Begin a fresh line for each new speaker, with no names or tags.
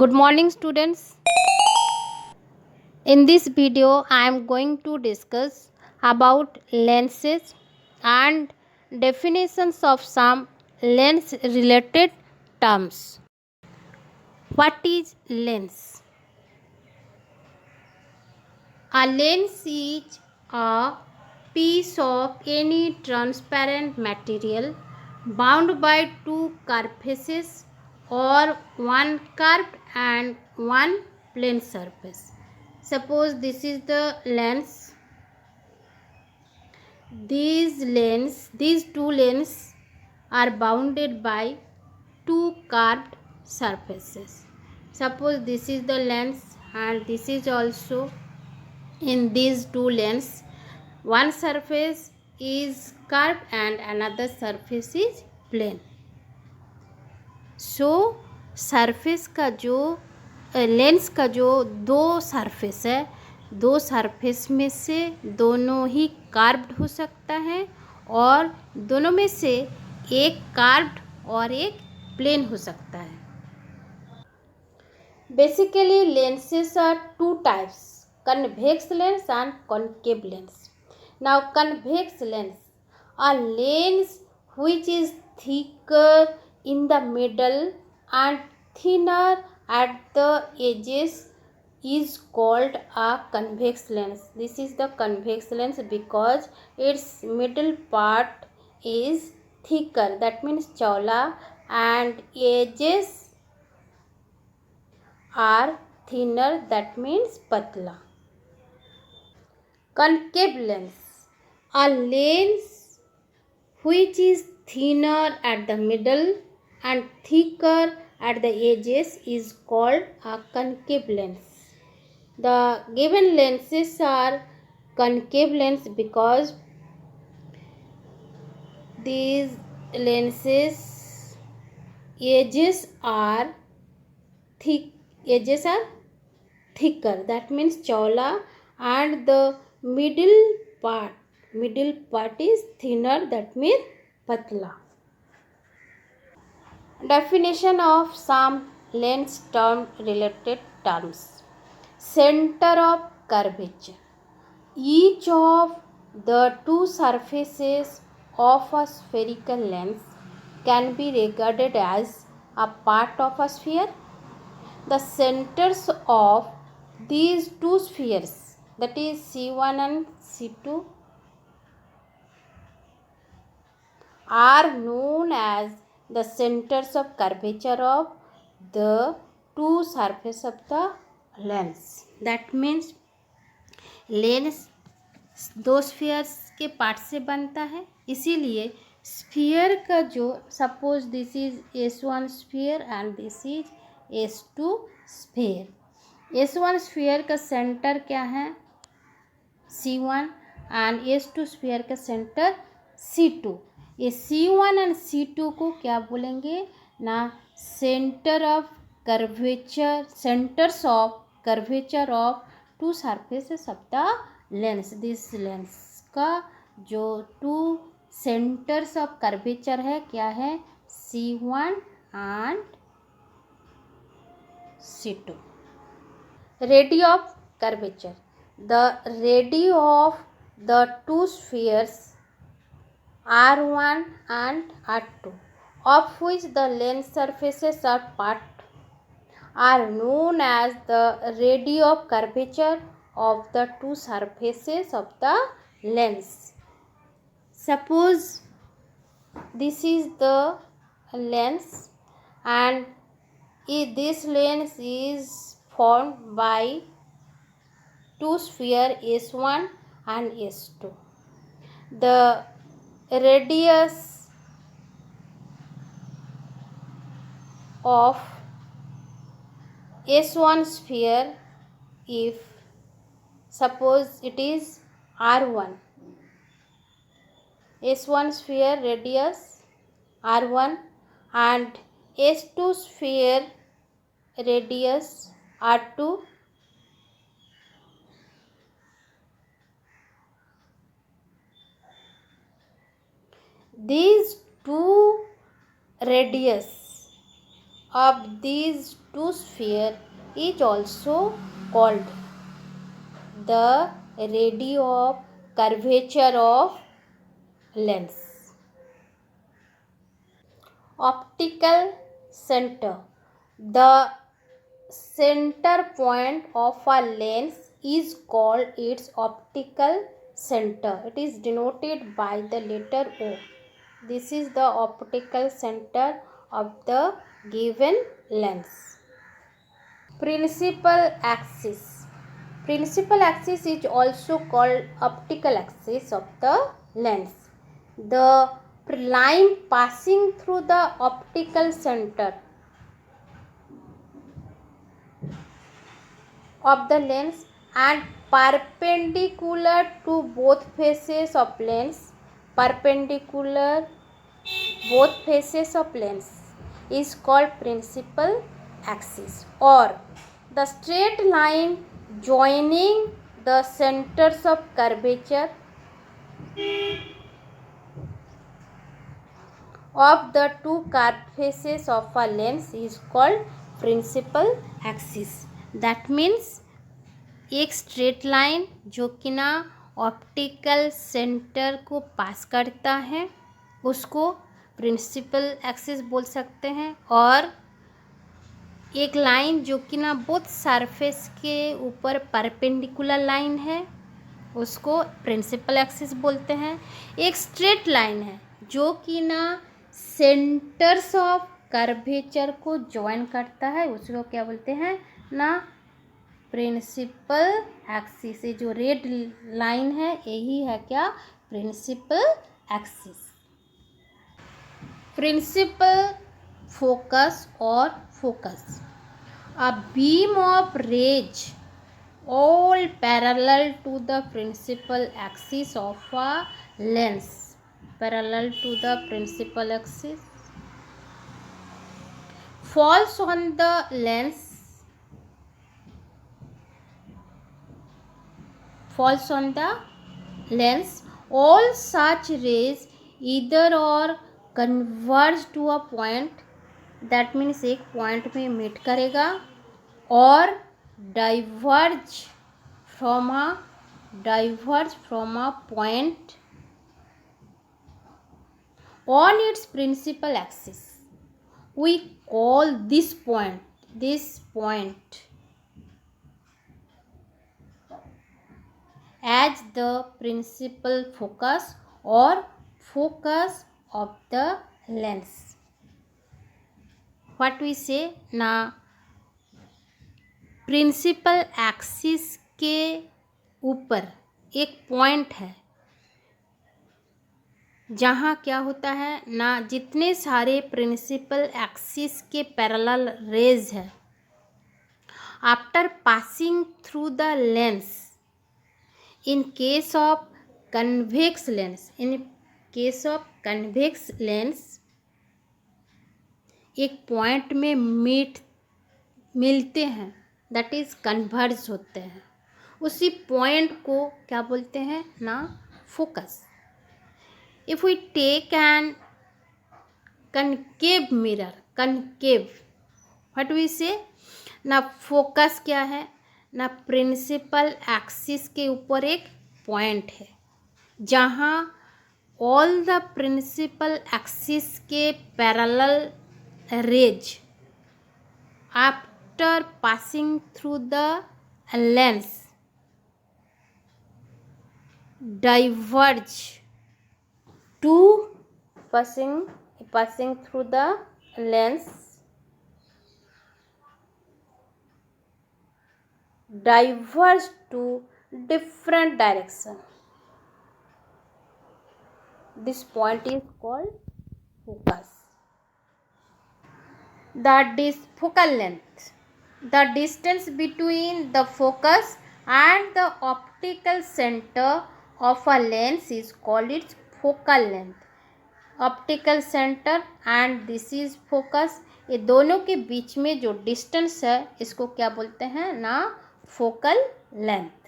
Good morning, students. In this video, I am going to discuss about lenses and definitions of some lens related terms. What is lens? A lens is a piece of any transparent material bound by two curved faces or one curved and one plane surface. Suppose this is the lens. These two lenses are bounded by two curved surfaces. Suppose this is the lens and this is also. In these two lenses, one surface is curved and another surface is plane. So surface का जो lens का जो दो surface है, दो surface में से दोनों ही कार्व्ड हो सकता है और दोनों में से एक कार्व्ड और एक प्लेन हो सकता है. Basically lenses are two types, convex lens and concave lens. Now convex lens, a lens which is thicker in the middle and thinner at the edges is called a convex lens. This is the convex lens because its middle part is thicker, that means chawla, and edges are thinner, that means patla. Concave lens, a lens which is thinner at the middle and thicker at the edges is called a concave lens. The given lenses are concave lens because these lenses edges are thicker, that means chawla, and the middle part is thinner, that means patla. Definition of some lens term related terms. Center of curvature. Each of the two surfaces of a spherical lens can be regarded as a part of a sphere. The centers of these two spheres, that is C1 and C2, are known as the centers of curvature of the two surfaces of the lens. That means lens दो spheres के part से बनता है, इसीलिए sphere का जो suppose this is S1 sphere and this is S2 sphere. S1 sphere का centre क्या है C1 एंड S2 स्फीयर का सेंटर C2. ये C1 एंड C2 को क्या बोलेंगे ना, centre of curvature, centres of curvature of to surfaces of the lens. This lens का जो टू सेंटर्स ऑफ कर्वेचर है क्या है, C1 and C2. Radio of curvature. The radii of the two spheres R1 and R2, of which the lens surfaces are part, are known as the radii of curvature of the two surfaces of the lens. Suppose this is the lens and this lens is formed by two sphere S1 and S2. The radius of S1 sphere, if suppose it is R1, S1 sphere radius R1 and S2 sphere radius R2, these two radius of these two spheres is also called the radio of curvature of lens. Optical center. The center point of a lens is called its optical center. It is denoted by the letter O. This is the optical center of the given lens. Principal axis. Principal axis is also called optical axis of the lens. The line passing through the optical center of the lens and perpendicular to both faces of lens, perpendicular both faces of lens is called principal axis, or the straight line joining the centers of curvature of the two curved faces of a lens is called principal axis. That means एक straight line जो कि ना optical centre को पास करता है उसको principal axis बोल सकते हैं, और एक लाइन जो कि ना बोथ सरफेस के ऊपर परपेंडिकुलर लाइन है उसको प्रिंसिपल एक्सिस बोलते हैं। एक स्ट्रेट लाइन है जो कि ना सेंटर्स ऑफ कर्वेचर को ज्वाइन करता है उसको क्या बोलते हैं ना प्रिंसिपल एक्सिस। ये जो रेड लाइन है यही है क्या प्रिंसिपल एक्सिस। प्रिंसिपल फोकस और focus. A beam of rays all parallel to the principal axis of a lens, parallel to the principal axis, falls on the lens, all such rays either or converge to a point, that means एक point में meet करेगा, और diverge from a point on its principal axis. We call this point as the principal focus or focus of the lens. What we say now, principal axis के ऊपर एक point है जहाँ क्या होता है ना जितने सारे प्रिंसिपल एक्सिस के पैरेलल रेज है after passing through the lens in case of convex lens, एक पॉइंट में मिलते हैं, दैट इज कन्वर्ज होते हैं, उसी पॉइंट को क्या बोलते हैं ना focus. If we take an concave mirror, concave what we say ना फोकस क्या है ना प्रिंसिपल एक्सिस के ऊपर एक पॉइंट है जहाँ ऑल द प्रिंसिपल एक्सिस के parallel raise after passing through the lens diverge to passing through the lens diverge to different direction. This point is called focus. The focal length, the distance between the focus and the optical center of a lens is called its focal length. Optical center and this is focus, ये दोनों के बीच में जो distance है इसको क्या बोलते हैं ना फोकल लेंथ।